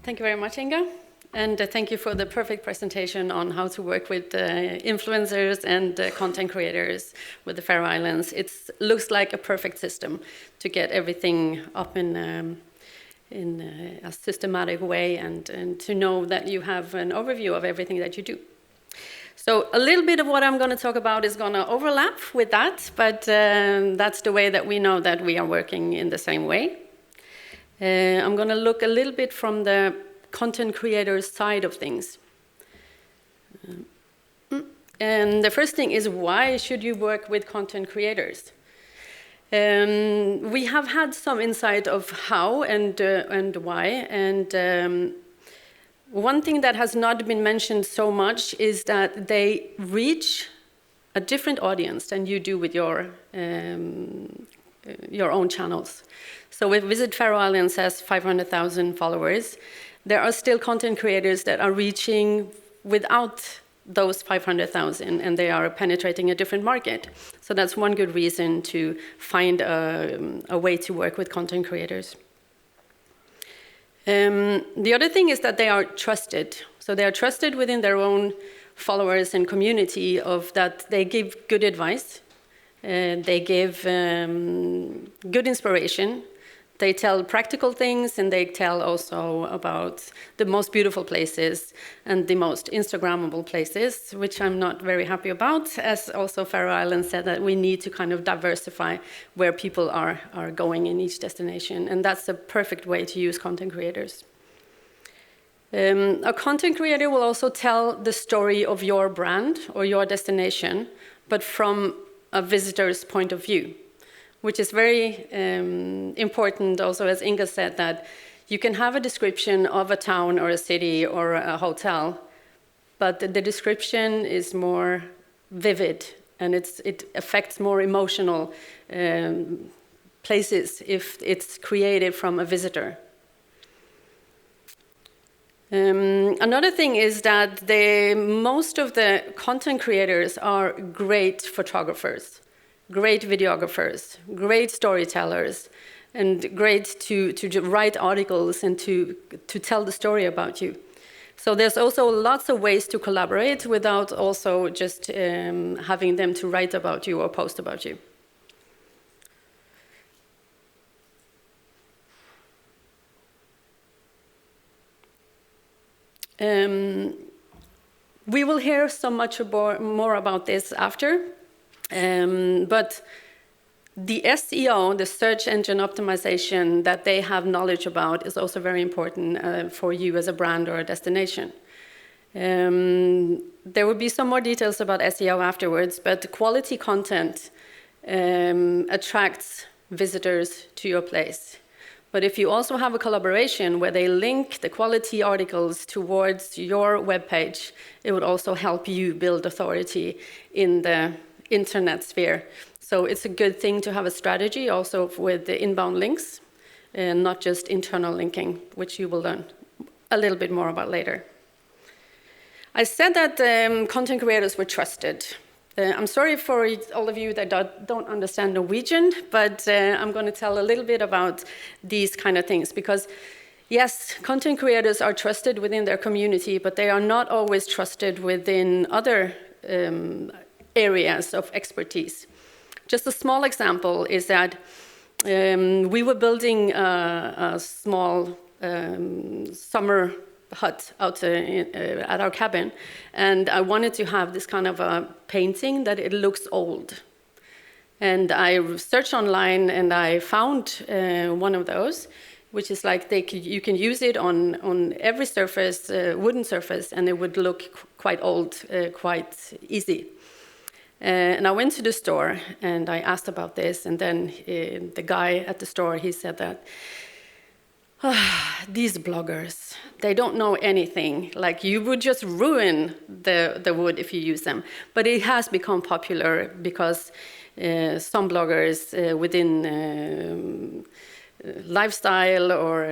Thank you very much, Inga. And thank you for the perfect presentation on how to work with influencers and content creators with the Faroe Islands. It looks like a perfect system to get everything up in a systematic way and to know that you have an overview of everything that you do. So a little bit of what I'm going to talk about is going to overlap with that, but that's the way that we know that we are working in the same way. I'm going to look a little bit from the content creator's side of things. And the first thing is, why should you work with content creators? We have had some insight of how and why, and one thing that has not been mentioned so much is that they reach a different audience than you do with your own channels. So if Visit Faroe Islands has 500,000 followers, there are still content creators that are reaching without those 500,000, and they are penetrating a different market. So that's one good reason to find a way to work with content creators. The other thing is that they are trusted. So they are trusted within their own followers and community of that they give good advice, they give good inspiration, they tell practical things, and they tell also about the most beautiful places and the most Instagrammable places, which I'm not very happy about, as also Faroe Islands said that we need to kind of diversify where people are going in each destination, and that's a perfect way to use content creators. A content creator will also tell the story of your brand or your destination, but from a visitor's point of view, which is very important also, as Inga said, that you can have a description of a town or a city or a hotel, but the description is more vivid and it affects more emotional places if it's created from a visitor. Another thing is that most of the content creators are great photographers, great videographers, great storytellers, and great to write articles and to tell the story about you. So there's also lots of ways to collaborate without also just having them to write about you or post about you. We will hear so much more about this after. But the SEO, the search engine optimization that they have knowledge about is also very important for you as a brand or a destination. There will be some more details about SEO afterwards, but quality content attracts visitors to your place. But if you also have a collaboration where they link the quality articles towards your webpage, it would also help you build authority in the internet sphere. So it's a good thing to have a strategy also with the inbound links and not just internal linking, which you will learn a little bit more about later. I said that content creators were trusted. I'm sorry for all of you that don't understand Norwegian, but I'm going to tell a little bit about these kind of things because yes, content creators are trusted within their community, but they are not always trusted within other areas of expertise. Just a small example is that we were building a small summer hut out at our cabin, and I wanted to have this kind of a painting that it looks old. And I searched online and I found one of those, which is like you can use it on every surface, wooden surface, and it would look quite old, quite easy. And I went to the store and I asked about this, and then the guy at the store, he said that, these bloggers, they don't know anything. Like you would just ruin the wood if you use them. But it has become popular because some bloggers within lifestyle or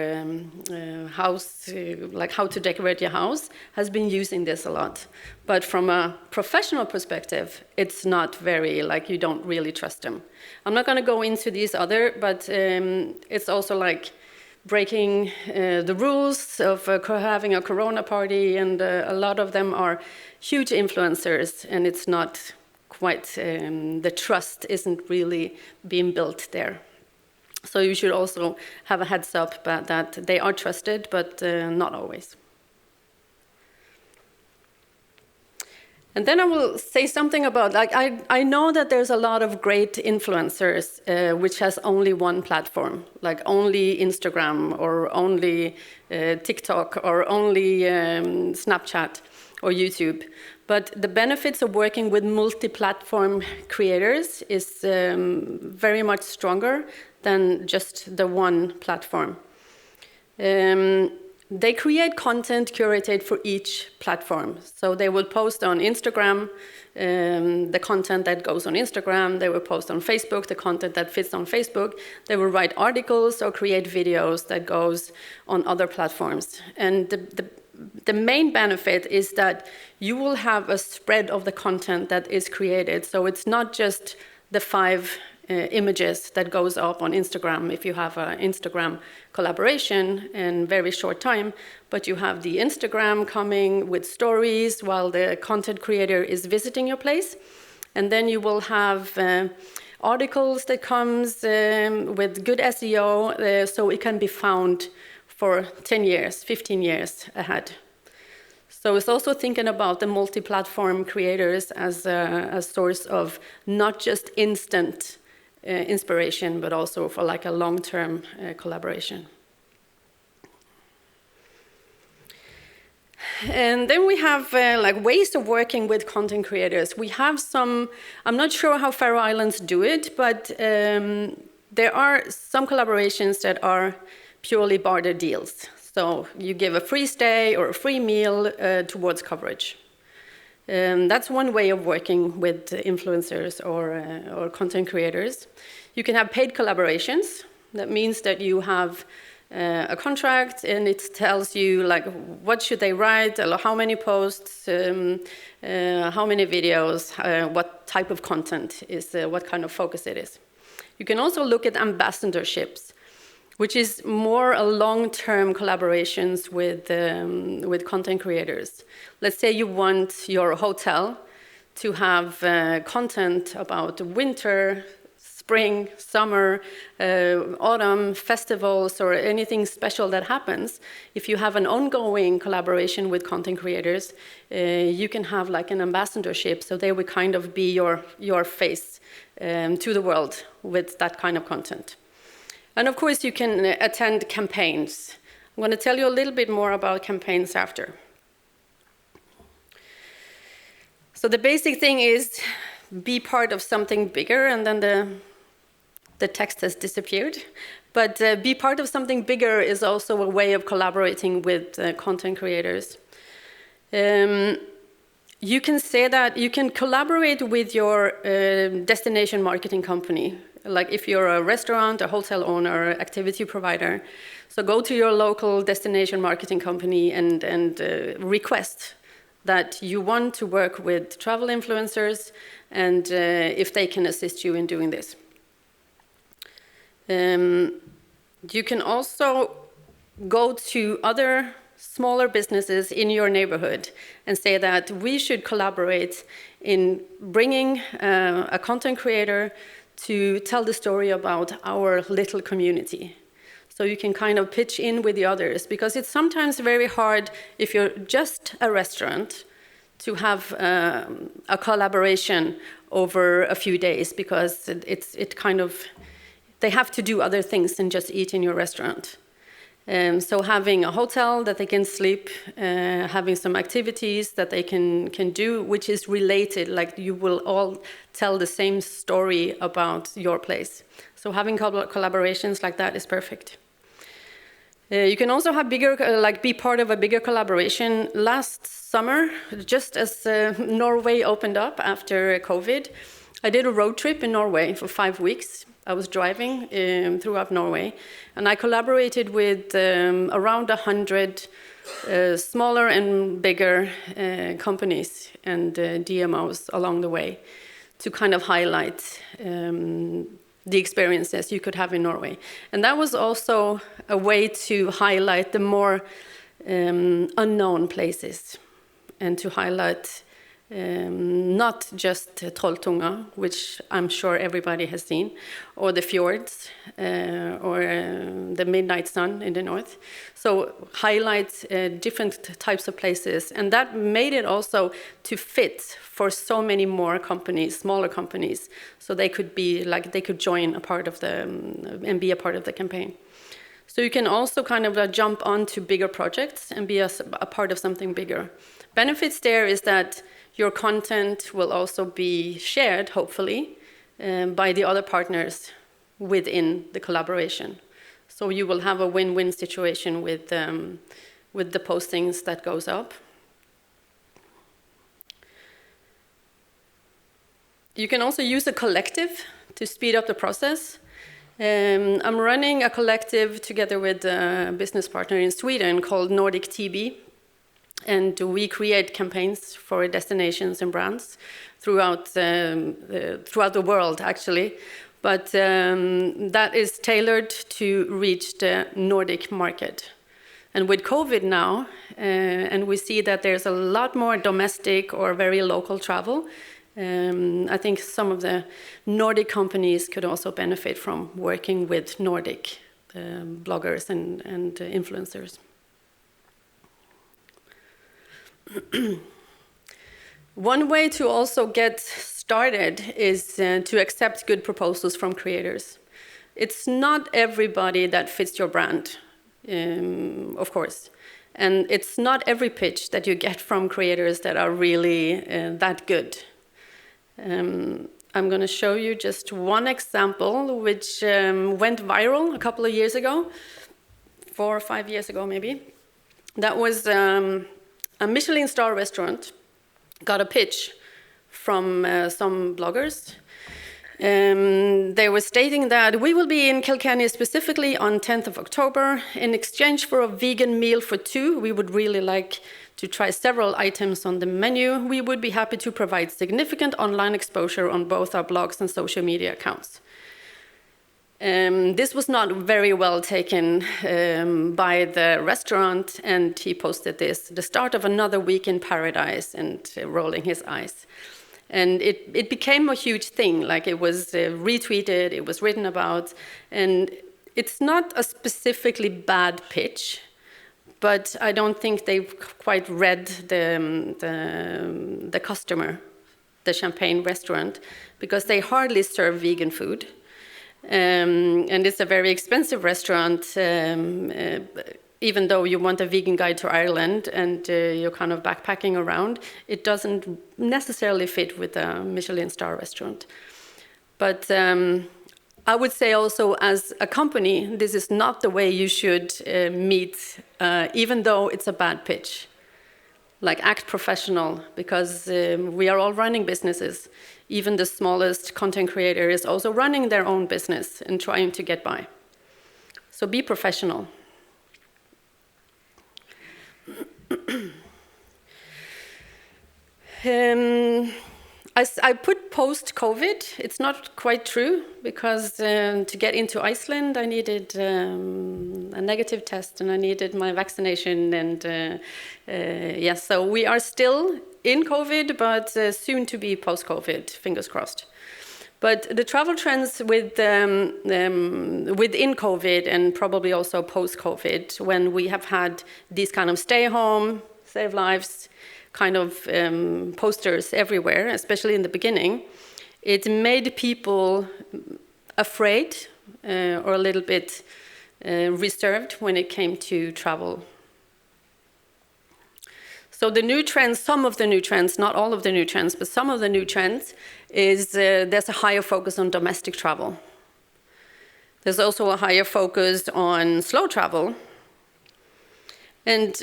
house, like how to decorate your house, has been using this a lot. But from a professional perspective, it's not very, like you don't really trust them. I'm not going to go into these other, but it's also like breaking the rules of having a Corona party, and a lot of them are huge influencers, and it's not quite, the trust isn't really being built there. So you should also have a heads up that they are trusted, but not always. And then I will say something about, like, I know that there's a lot of great influencers which has only one platform, like only Instagram or only TikTok or only Snapchat or YouTube. But the benefits of working with multi-platform creators is very much stronger than just the one platform. They create content curated for each platform. So they will post on Instagram the content that goes on Instagram. They will post on Facebook the content that fits on Facebook. They will write articles or create videos that goes on other platforms. And the main benefit is that you will have a spread of the content that is created. So it's not just the 5 images that goes up on Instagram if you have an Instagram collaboration in very short time, but you have the Instagram coming with stories while the content creator is visiting your place. And then you will have articles that comes with good SEO, so it can be found for 10 years, 15 years ahead. So it's also thinking about the multi-platform creators as a source of not just instant inspiration, but also for like a long-term collaboration. And then we have like ways of working with content creators. We have some, I'm not sure how Faroe Islands do it, but there are some collaborations that are purely barter deals. So you give a free stay or a free meal towards coverage. That's one way of working with influencers or content creators. You can have paid collaborations. That means that you have a contract and it tells you like what should they write, how many posts, how many videos, what type of content is, what kind of focus it is. You can also look at ambassadorships, which is more a long-term collaborations with content creators. Let's say you want your hotel to have content about winter, spring, summer, autumn, festivals, or anything special that happens. If you have an ongoing collaboration with content creators, you can have like an ambassadorship, so they will kind of be your face to the world with that kind of content. And of course, you can attend campaigns. I'm going to tell you a little bit more about campaigns after. So the basic thing is be part of something bigger, and then the text has disappeared. But be part of something bigger is also a way of collaborating with content creators. You can say that you can collaborate with your destination marketing company. Like if you're a restaurant, a hotel owner, activity provider. So go to your local destination marketing company and request that you want to work with travel influencers and if they can assist you in doing this. You can also go to other smaller businesses in your neighborhood and say that we should collaborate in bringing a content creator to tell the story about our little community. So you can kind of pitch in with the others, because it's sometimes very hard if you're just a restaurant to have a collaboration over a few days, because it kind of, they have to do other things than just eat in your restaurant. So having a hotel that they can sleep, having some activities that they can do, which is related, like you will all tell the same story about your place. So having collaborations like that is perfect. You can also have bigger, be part of a bigger collaboration. Last summer, just as Norway opened up after COVID, I did a road trip in Norway for 5 weeks. I was driving throughout Norway, and I collaborated with around 100 smaller and bigger companies and DMOs along the way to kind of highlight the experiences you could have in Norway. And that was also a way to highlight the more unknown places and to highlight not just Trolltunga, which I'm sure everybody has seen, or the fjords, or the midnight sun in the north. So highlight different types of places, and that made it also to fit for so many more companies, smaller companies, so they could be like they could join a part of the and be a part of the campaign. So you can also kind of jump onto bigger projects and be a part of something bigger. Benefits there is that your content will also be shared, hopefully, by the other partners within the collaboration. So you will have a win-win situation with the postings that goes up. You can also use a collective to speed up the process. I'm running a collective together with a business partner in Sweden called Nordic TB. And we create campaigns for destinations and brands throughout the world, actually. But that is tailored to reach the Nordic market. And with COVID now, and we see that there's a lot more domestic or very local travel, I think some of the Nordic companies could also benefit from working with Nordic bloggers and influencers. One way to also get started is to accept good proposals from creators. It's not everybody that fits your brand, of course. And it's not every pitch that you get from creators that are really that good. I'm going to show you just one example which went viral a couple of years ago, 4 or 5 years ago maybe. That was a Michelin star restaurant got a pitch from some bloggers. They were stating that we will be in Kilkenny specifically on 10th of October. In exchange for a vegan meal for 2, we would really like to try several items on the menu. We would be happy to provide significant online exposure on both our blogs and social media accounts. This was not very well taken by the restaurant, and he posted this, the start of another week in paradise, and rolling his eyes. And it became a huge thing, like it was retweeted, it was written about, and it's not a specifically bad pitch, but I don't think they've quite read the customer, the champagne restaurant, because they hardly serve vegan food. And it's a very expensive restaurant, even though you want a vegan guide to Ireland and you're kind of backpacking around, it doesn't necessarily fit with a Michelin star restaurant. But I would say also as a company, this is not the way you should meet, even though it's a bad pitch. Like act professional, because we are all running businesses. Even the smallest content creator is also running their own business and trying to get by. So be professional. I put post-COVID. It's not quite true, because to get into Iceland, I needed a negative test and I needed my vaccination. And yes, so we are still in COVID, but soon to be post-COVID, fingers crossed. But the travel trends within COVID and probably also post-COVID, when we have had these kind of stay home, save lives, kind of posters everywhere, especially in the beginning, it made people afraid or a little bit reserved when it came to travel. So the new trends, some of the new trends, not all of the new trends, but some of the new trends is there's a higher focus on domestic travel. There's also a higher focus on slow travel and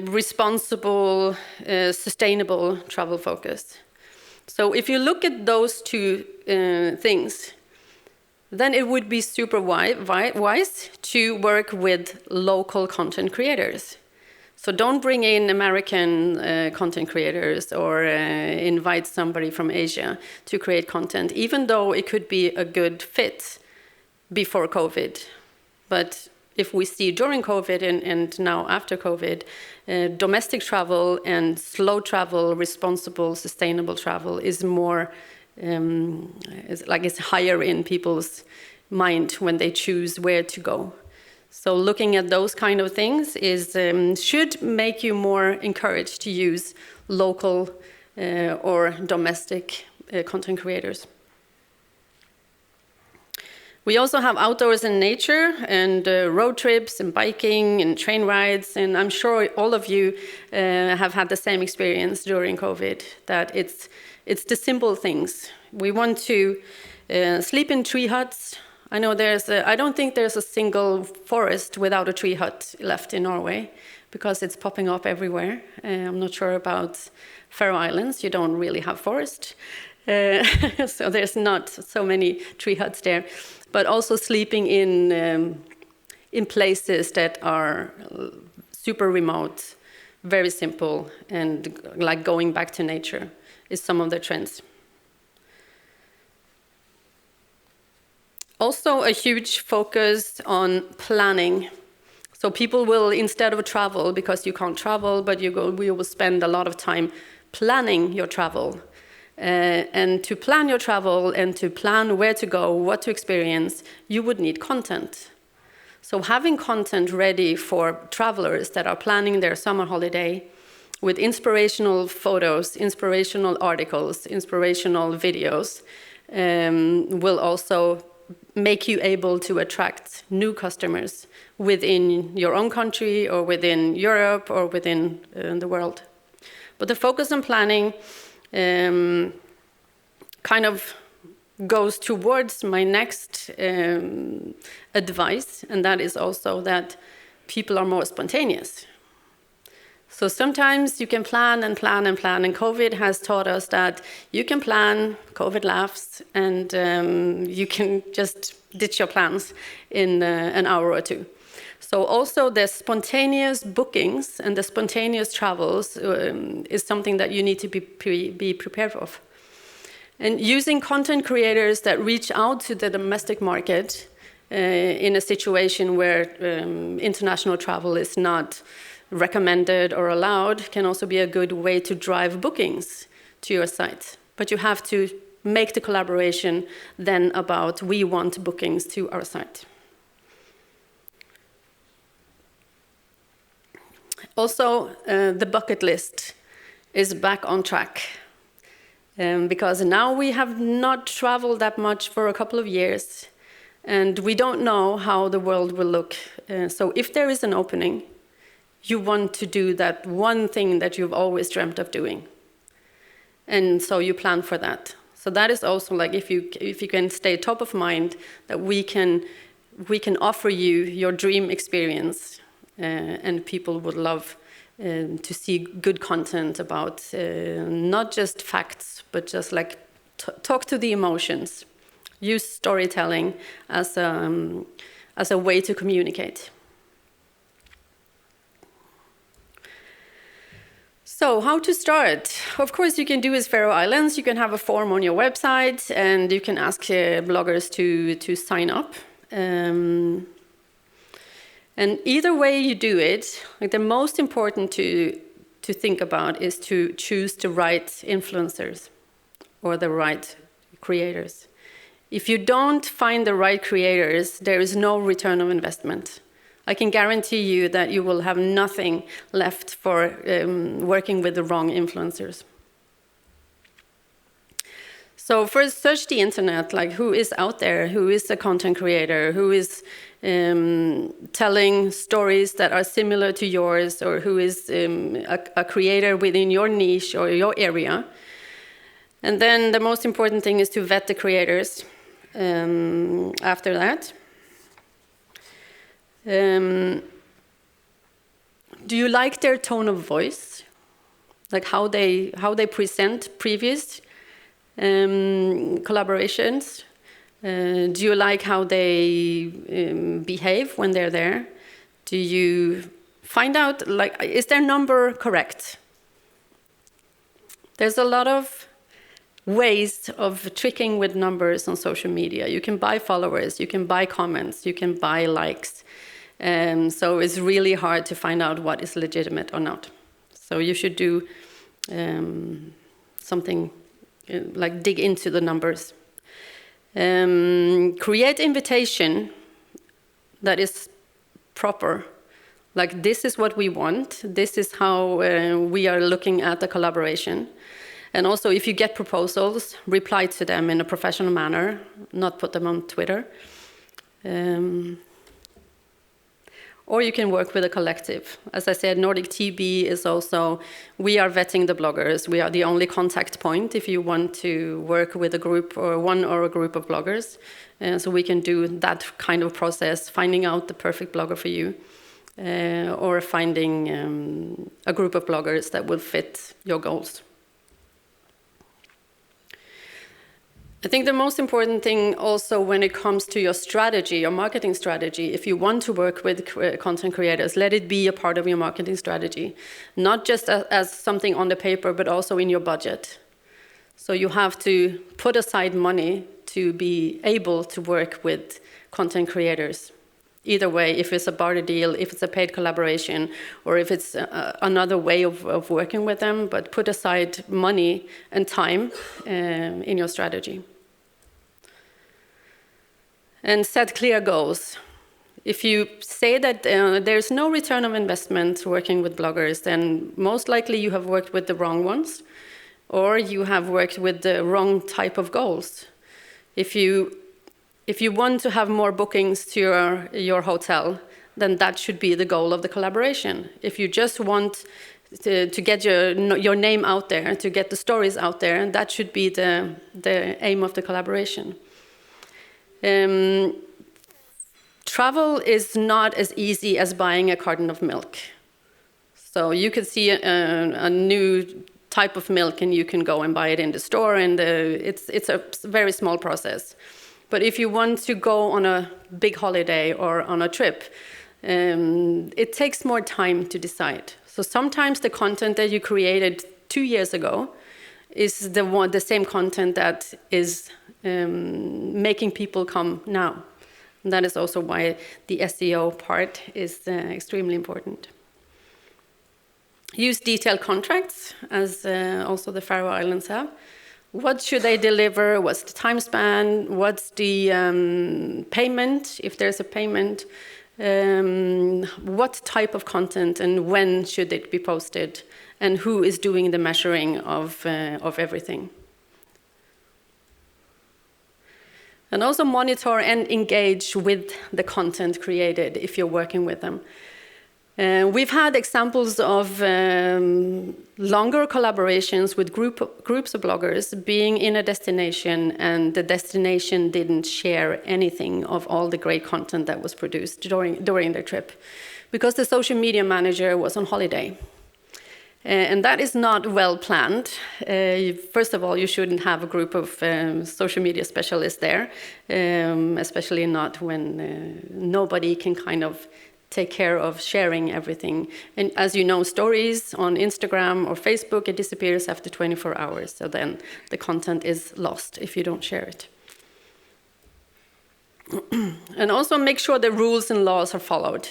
responsible, sustainable travel focus. So if you look at those two things, then it would be super wise to work with local content creators. So don't bring in American content creators or invite somebody from Asia to create content, even though it could be a good fit. before COVID. But if we see during COVID and now after COVID, domestic travel and slow travel, responsible, sustainable travel is more, it's higher in people's mind when they choose where to go. So looking at those kind of things should make you more encouraged to use local or domestic content creators. We also have outdoors and nature and road trips and biking and train rides. And I'm sure all of you have had the same experience during COVID, that it's the simple things. We want to sleep in tree huts. I know I don't think there's a single forest without a tree hut left in Norway, because it's popping up everywhere. I'm not sure about Faroe Islands. You don't really have forest. So there's not so many tree huts there. But also sleeping in places that are super remote, very simple, and like going back to nature is some of the trends. Also a huge focus on planning. So people will, instead of travel, because you can't travel, but we will spend a lot of time planning your travel. And to plan your travel and to plan where to go, what to experience, you would need content. So having content ready for travelers that are planning their summer holiday with inspirational photos, inspirational articles, inspirational videos, will also make you able to attract new customers within your own country or within Europe or within the world. But the focus on planning kind of goes towards my next advice, and that is also that people are more spontaneous. So sometimes you can plan and plan and plan, and COVID has taught us that you can plan, COVID laughs, and you can just ditch your plans in an hour or two. So also the spontaneous bookings and the spontaneous travels is something that you need to be prepared of. And using content creators that reach out to the domestic market in a situation where international travel is not recommended or allowed can also be a good way to drive bookings to your site. But you have to make the collaboration then about we want bookings to our site. Also, the bucket list is back on track. Because now we have not traveled that much for a couple of years, and we don't know how the world will look. So if there is an opening, you want to do that one thing that you've always dreamt of doing. And so you plan for that. So that is also like if you can stay top of mind, that we can offer you your dream experience, and people would love to see good content about not just facts, but just like talk to the emotions. Use storytelling as a way to communicate. So how to start? Of course, you can do as Faroe Islands. You can have a form on your website, and you can ask bloggers to sign up. And either way you do it, like the most important to think about is to choose the right influencers or the right creators. If you don't find the right creators, there is no return of investment. I can guarantee you that you will have nothing left for working with the wrong influencers. So first, search the internet, like who is out there, who is a content creator, who is telling stories that are similar to yours, or who is a creator within your niche or your area. And then the most important thing is to vet the creators after that. Do you like their tone of voice? Like how they present previous collaborations? Do you like how they behave when they're there? Do you find out, like, is their number correct? There's a lot of ways of tricking with numbers on social media. You can buy followers, you can buy comments, you can buy likes. So it's really hard to find out what is legitimate or not. So you should do something like dig into the numbers. Create invitation that is proper. Like, this is what we want. This is how we are looking at the collaboration. And also, if you get proposals, reply to them in a professional manner, not put them on Twitter. Or you can work with a collective. As I said, Nordic TB is also, we are vetting the bloggers. We are the only contact point if you want to work with a group or a group of bloggers. So we can do that kind of process, finding out the perfect blogger for you, or finding a group of bloggers that will fit your goals. I think the most important thing also when it comes to your strategy, your marketing strategy, if you want to work with content creators, let it be a part of your marketing strategy, not just as something on the paper, but also in your budget. So you have to put aside money to be able to work with content creators. Either way, if it's a barter deal, if it's a paid collaboration, or if it's another way of working with them, but put aside money and time in your strategy. And set clear goals. If you say that there's no return of investment working with bloggers, then most likely you have worked with the wrong ones, or you have worked with the wrong type of goals. If you want to have more bookings to your hotel, then that should be the goal of the collaboration. If you just want to get your name out there, to get the stories out there, that should be the aim of the collaboration. Travel is not as easy as buying a carton of milk. So you could see a new type of milk and you can go and buy it in the store, and it's a very small process. But if you want to go on a big holiday or on a trip, it takes more time to decide. So sometimes the content that you created 2 years ago is the same content that is making people come now. And that is also why the SEO part is extremely important. Use detailed contracts, as also the Faroe Islands have. What should they deliver? What's the time span? What's the payment, if there's a payment? What type of content and when should it be posted? And who is doing the measuring of everything? And also monitor and engage with the content created if you're working with them. We've had examples of longer collaborations with groups of bloggers being in a destination, and the destination didn't share anything of all the great content that was produced during their trip, because the social media manager was on holiday. And that is not well planned. First of all, you shouldn't have a group of social media specialists there, especially not when nobody can kind of take care of sharing everything. And as you know, stories on Instagram or Facebook, it disappears after 24 hours. So then the content is lost if you don't share it. And also make sure the rules and laws are followed.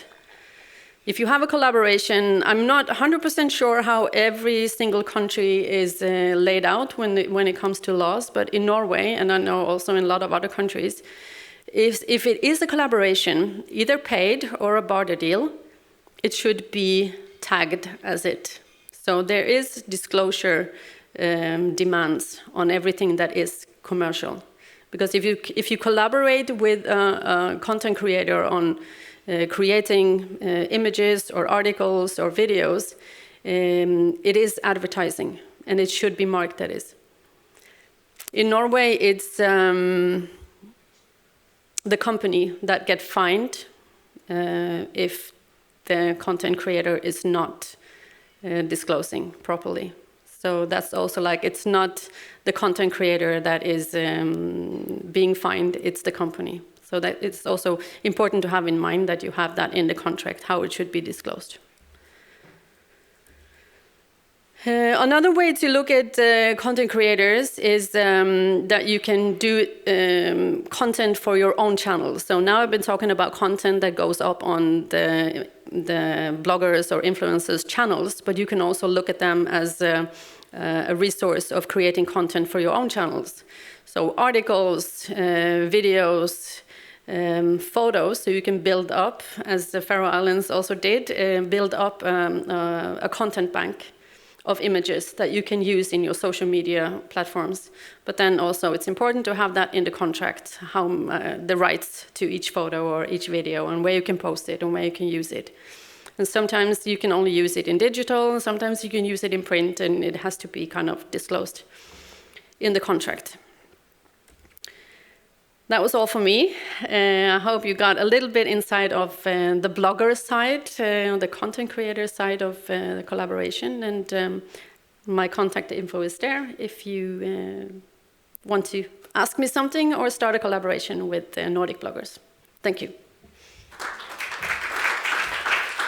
If you have a collaboration, I'm not 100% sure how every single country is laid out when it comes to laws, but in Norway, and I know also in a lot of other countries, if it is a collaboration, either paid or a barter deal, it should be tagged as it. So there is disclosure demands on everything that is commercial. Because if you collaborate with a content creator on creating images or articles or videos, it is advertising, and it should be marked that is. In Norway, it's the company that get fined if the content creator is not disclosing properly. So that's also like, it's not the content creator that is being fined, it's the company. So that it's also important to have in mind that you have that in the contract, how it should be disclosed. Another way to look at content creators is that you can do content for your own channel. So now I've been talking about content that goes up on the bloggers or influencers channels, but you can also look at them as a resource of creating content for your own channels. So articles, videos, photos, so you can build up, as the Faroe Islands also did, build up a content bank of images that you can use in your social media platforms. But then also it's important to have that in the contract, how the rights to each photo or each video, and where you can post it and where you can use it. And sometimes you can only use it in digital, sometimes you can use it in print, and it has to be kind of disclosed in the contract. That was all for me. I hope you got a little bit inside of the blogger side, the content creator side of the collaboration, and my contact info is there if you want to ask me something or start a collaboration with Nordic bloggers. Thank you.